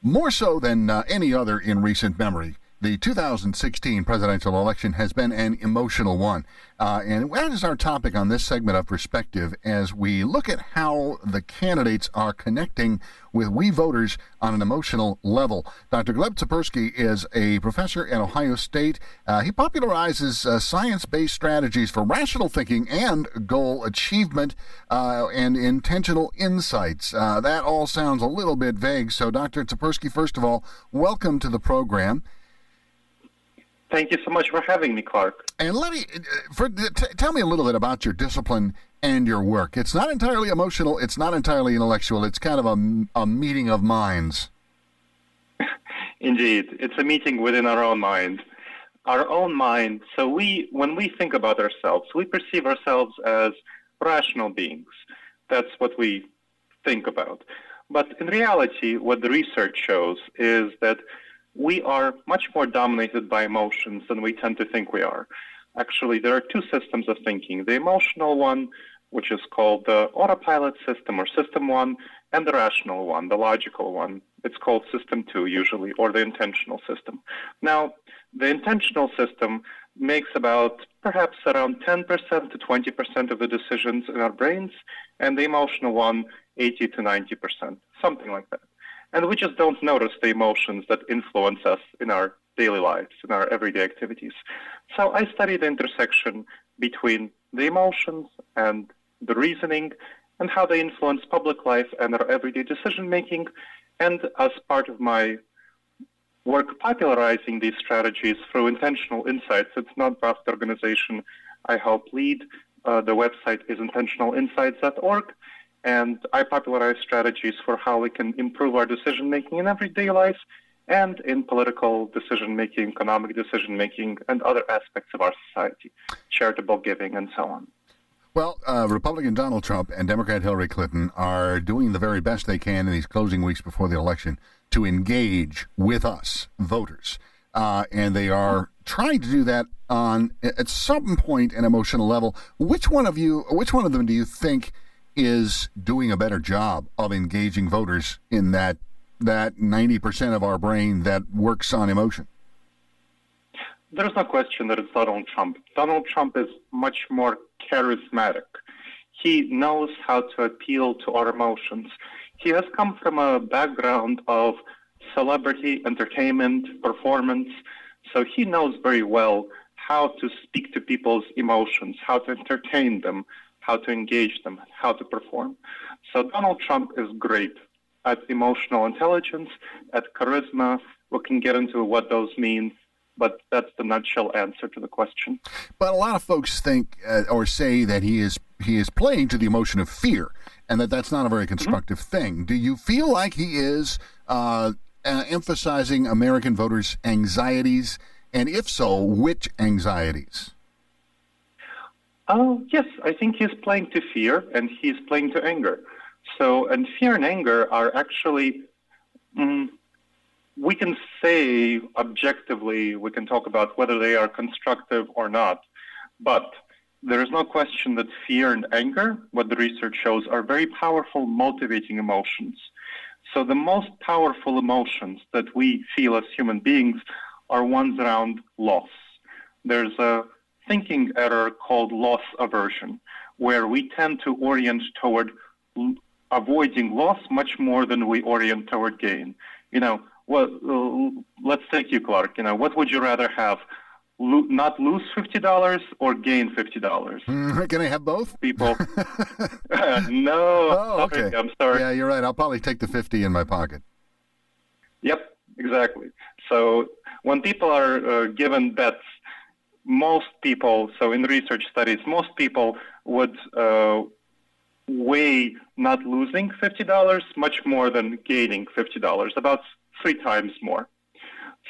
More so than any other in recent memory, the 2016 presidential election has been an emotional one. And that is our topic on this segment of Perspective as we look at how the candidates are connecting with we voters on an emotional level. Dr. Gleb Tsipursky is a professor at Ohio State. He popularizes science-based strategies for rational thinking and goal achievement and intentional insights. That all sounds a little bit vague. So, Dr. Tsipursky, first of all, welcome to the program. Thank you so much for having me, Clark. And tell me a little bit about your discipline and your work. It's not entirely emotional. It's not entirely intellectual. It's kind of a meeting of minds. Indeed. It's a meeting within our own mind. Our own mind. So when we think about ourselves, we perceive ourselves as rational beings. That's what we think about. But in reality, what the research shows is that we are much more dominated by emotions than we tend to think we are. Actually, there are two systems of thinking. The emotional one, which is called the autopilot system or system one, and the rational one, the logical one. It's called system two usually, or the intentional system. Now, the intentional system makes perhaps around 10% to 20% of the decisions in our brains, and the emotional one, 80 to 90%, something like that. And we just don't notice the emotions that influence us in our daily lives, in our everyday activities. So I study the intersection between the emotions and the reasoning and how they influence public life and our everyday decision-making. And as part of my work popularizing these strategies through Intentional Insights, it's a nonprofit organization I help lead. The website is intentionalinsights.org. And I popularize strategies for how we can improve our decision-making in everyday life and in political decision-making, economic decision-making, and other aspects of our society, charitable giving, and so on. Well, Republican Donald Trump and Democrat Hillary Clinton are doing the very best they can in these closing weeks before the election to engage with us, voters. And they are trying to do that on, at some point, an emotional level. Which one of them do you think is doing a better job of engaging voters in that 90% of our brain that works on emotion? There's no question that it's Donald Trump. Donald Trump is much more charismatic. He knows how to appeal to our emotions. He has come from a background of celebrity, entertainment, performance, so he knows very well how to speak to people's emotions, how to entertain them, how to engage them, how to perform. So Donald Trump is great at emotional intelligence, at charisma. We can get into what those mean, but that's the nutshell answer to the question. But a lot of folks think or say that he is playing to the emotion of fear, and that's not a very constructive thing. Do you feel like he is emphasizing American voters' anxieties, and if so, which anxieties? Yes, I think he's playing to fear and he's playing to anger. So, and fear and anger are actually, we can say objectively, we can talk about whether they are constructive or not, but there is no question that fear and anger, what the research shows, are very powerful motivating emotions. So the most powerful emotions that we feel as human beings are ones around loss. There's a thinking error called loss aversion, where we tend to orient toward avoiding loss much more than we orient toward gain. Let's take you, Clark. What would you rather have? Not lose $50 or gain $50? Can I have both? People. No. Oh, okay. I'm sorry. Yeah, you're right. I'll probably take the 50 in my pocket. Yep, exactly. So when people are given bets, most people, so in research studies, most people would weigh not losing $50 much more than gaining $50, about 3 times more.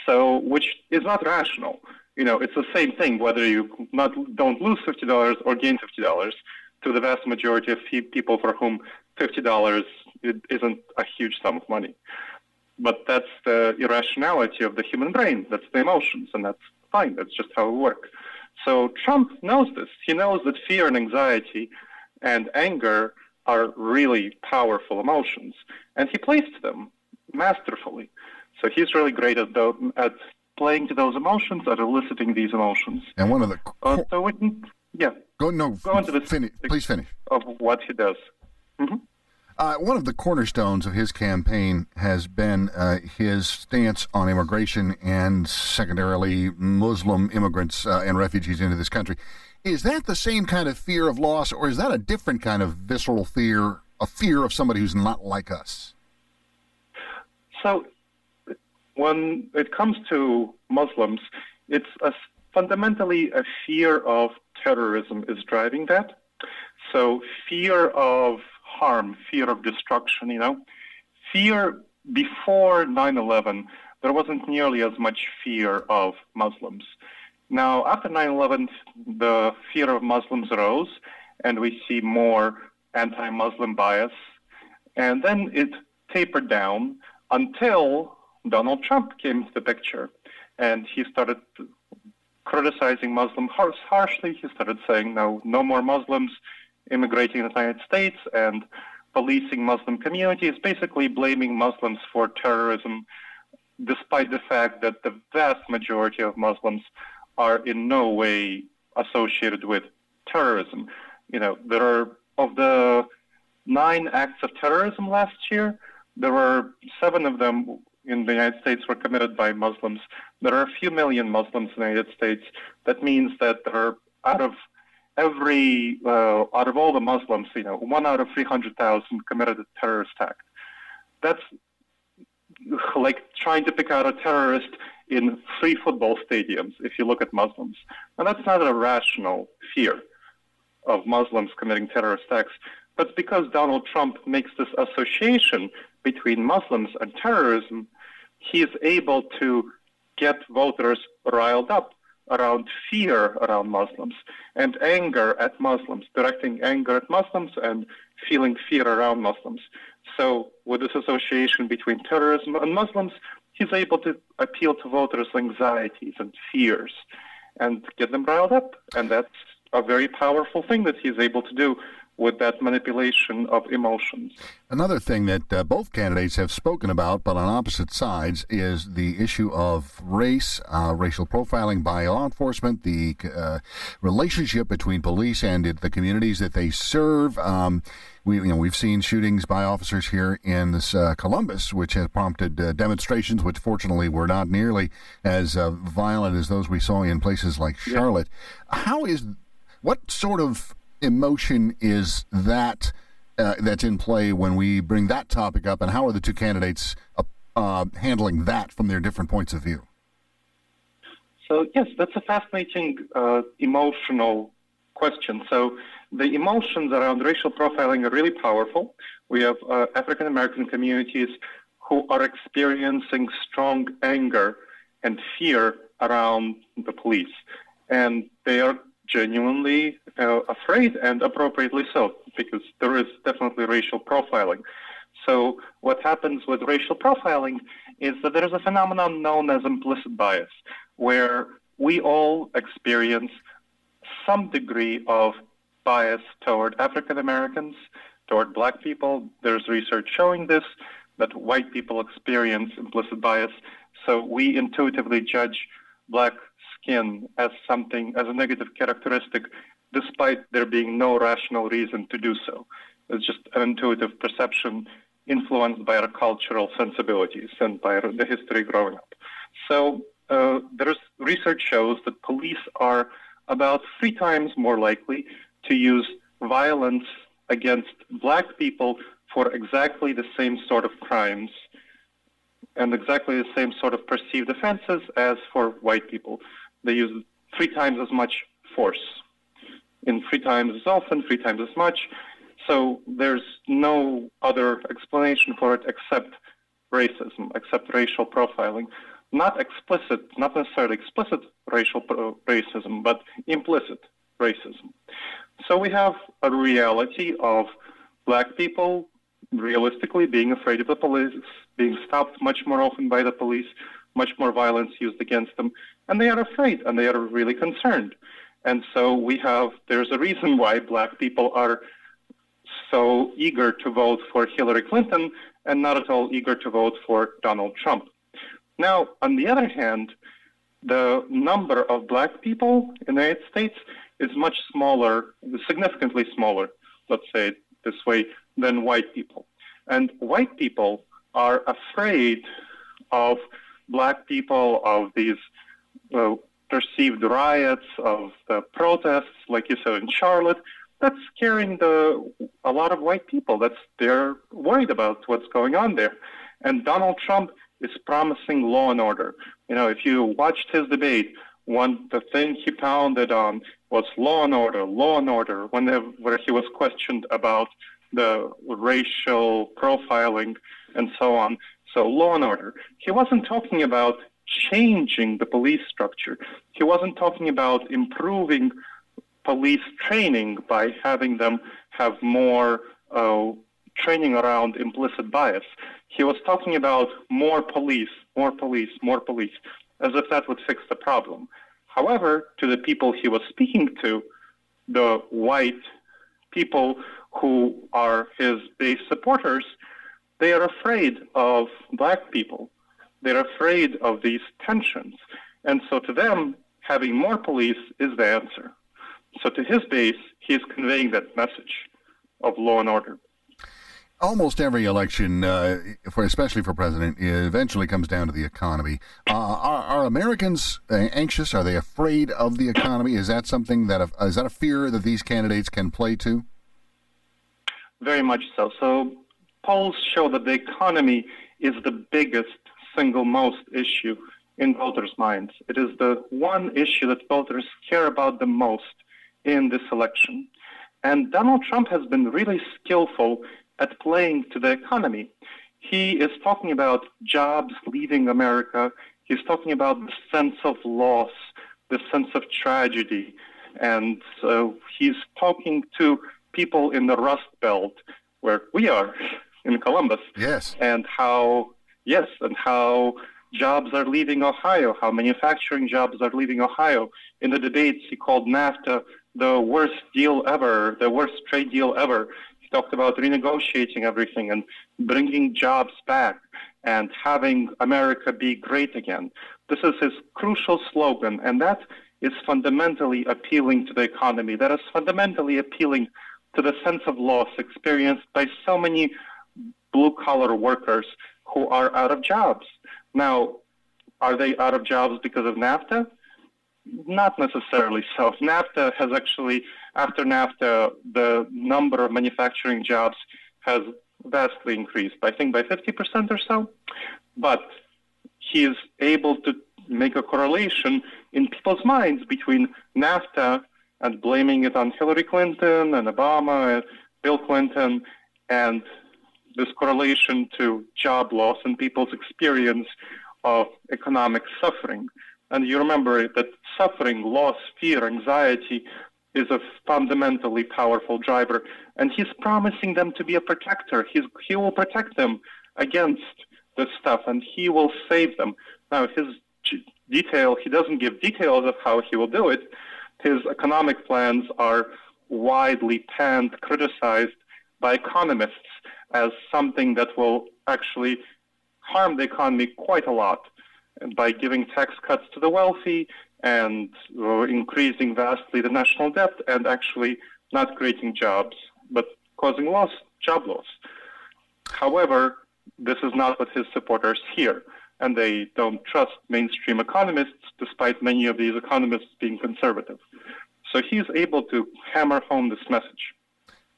So, which is not rational. It's the same thing whether you don't lose $50 or gain $50. To the vast majority of people for whom $50 isn't a huge sum of money. But that's the irrationality of the human brain. That's the emotions, and that's fine. That's just how it works. So Trump knows this. He knows that fear and anxiety and anger are really powerful emotions, and he plays to them masterfully. So he's really great at playing to those emotions, at eliciting these emotions. And one of the so we can, go into the please finish of what he does. Mm-hmm. One of the cornerstones of his campaign has been his stance on immigration and, secondarily, Muslim immigrants and refugees into this country. Is that the same kind of fear of loss, or is that a different kind of visceral fear, a fear of somebody who's not like us? So when it comes to Muslims, it's fundamentally a fear of terrorism is driving that. So fear of harm, fear of destruction, Fear before 9/11, there wasn't nearly as much fear of Muslims. Now, after 9/11, the fear of Muslims rose, and we see more anti-Muslim bias. And then it tapered down until Donald Trump came into the picture, and he started criticizing Muslims harshly. He started saying, no more Muslims immigrating in the United States and policing Muslim communities, basically blaming Muslims for terrorism, despite the fact that the vast majority of Muslims are in no way associated with terrorism. There are, of the 9 acts of terrorism last year, there were 7 of them in the United States were committed by Muslims. There are a few million Muslims in the United States. That means that there are out of all the Muslims, 1 out of 300,000 committed a terrorist act. That's like trying to pick out a terrorist in 3 football stadiums if you look at Muslims. And that's not a rational fear of Muslims committing terrorist acts. But because Donald Trump makes this association between Muslims and terrorism, he is able to get voters riled up around fear around Muslims and anger at Muslims, directing anger at Muslims and feeling fear around Muslims. So with this association between terrorism and Muslims, he's able to appeal to voters' anxieties and fears and get them riled up. And that's a very powerful thing that he's able to do with that manipulation of emotions. Another thing that both candidates have spoken about, but on opposite sides, is the issue of race, racial profiling by law enforcement, the relationship between police and the communities that they serve. We've seen shootings by officers here in this Columbus, which has prompted demonstrations, which fortunately were not nearly as violent as those we saw in places like Charlotte. What sort of emotion is that that's in play when we bring that topic up, and how are the two candidates handling that from their different points of view? So yes, that's a fascinating emotional question. So the emotions around racial profiling are really powerful. We have African American communities who are experiencing strong anger and fear around the police, and they are genuinely afraid, and appropriately so, because there is definitely racial profiling. So what happens with racial profiling is that there is a phenomenon known as implicit bias, where we all experience some degree of bias toward African Americans, toward black people. There's research showing this, that white people experience implicit bias. So we intuitively judge black skin as a negative characteristic, despite there being no rational reason to do so. It's just an intuitive perception influenced by our cultural sensibilities and by the history growing up. So there's research shows that police are about 3 times more likely to use violence against black people for exactly the same sort of crimes and exactly the same sort of perceived offenses as for white people. They use 3 times as much force, in 3 times as often, 3 times as much. So there's no other explanation for it except racism, except racial profiling. Not necessarily explicit racism, but implicit racism. So we have a reality of black people realistically being afraid of the police, being stopped much more often by the police, much more violence used against them, and they are afraid, and they are really concerned. And so there's a reason why black people are so eager to vote for Hillary Clinton and not at all eager to vote for Donald Trump. Now, on the other hand, the number of black people in the United States is much smaller, significantly smaller, let's say it this way, than white people. And white people are afraid of black people, of these perceived riots, of the protests, like you said in Charlotte. That's scaring a lot of white people. They're worried about what's going on there. And Donald Trump is promising law and order. If you watched his debate, the thing he pounded on was law and order, where he was questioned about the racial profiling and so on. So law and order. He wasn't talking about changing the police structure. He wasn't talking about improving police training by having them have more training around implicit bias. He was talking about more police, as if that would fix the problem. However, to the people he was speaking to, the white people who are his base supporters, they are afraid of black people. They're afraid of these tensions. And so to them, having more police is the answer. So to his base, he's conveying that message of law and order. Almost every election, especially for president, eventually comes down to the economy. Are Americans anxious? Are they afraid of the economy? Is that something is that a fear that these candidates can play to? Very much so. So polls show that the economy is the biggest, single most issue in voters' minds. It is the one issue that voters care about the most in this election. And Donald Trump has been really skillful at playing to the economy. He is talking about jobs leaving America. He's talking about the sense of loss, the sense of tragedy. And so he's talking to people in the Rust Belt, where we are in Columbus. Yes. And how jobs are leaving Ohio, how manufacturing jobs are leaving Ohio. In the debates, he called NAFTA the worst deal ever, the worst trade deal ever. He talked about renegotiating everything and bringing jobs back and having America be great again. This is his crucial slogan, and that is fundamentally appealing to the economy. That is fundamentally appealing to the sense of loss experienced by so many blue-collar workers who are out of jobs. Now, are they out of jobs because of NAFTA? Not necessarily so. NAFTA has actually, after NAFTA, the number of manufacturing jobs has vastly increased, I think by 50% or so. But he is able to make a correlation in people's minds between NAFTA and blaming it on Hillary Clinton and Obama and Bill Clinton, and this correlation to job loss and people's experience of economic suffering. And you remember that suffering, loss, fear, anxiety is a fundamentally powerful driver. And he's promising them to be a protector. He will protect them against this stuff, and he will save them. Now, he doesn't give details of how he will do it. His economic plans are widely panned, criticized by economists as something that will actually harm the economy quite a lot by giving tax cuts to the wealthy and increasing vastly the national debt and actually not creating jobs, but causing job loss. However, this is not what his supporters hear, and they don't trust mainstream economists, despite many of these economists being conservative. So he's able to hammer home this message.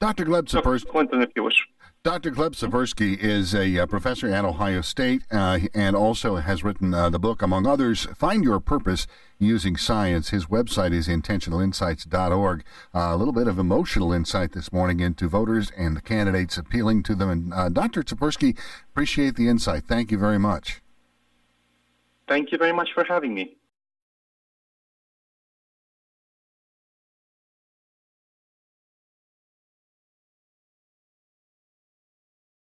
Dr. Gleb Tsipursky. Clinton, if you wish. Dr. Gleb Tsipursky is a professor at Ohio State and also has written the book, among others, Find Your Purpose Using Science. His website is intentionalinsights.org. A little bit of emotional insight this morning into voters and the candidates, appealing to them. And Dr. Tsipursky, appreciate the insight. Thank you very much. Thank you very much for having me.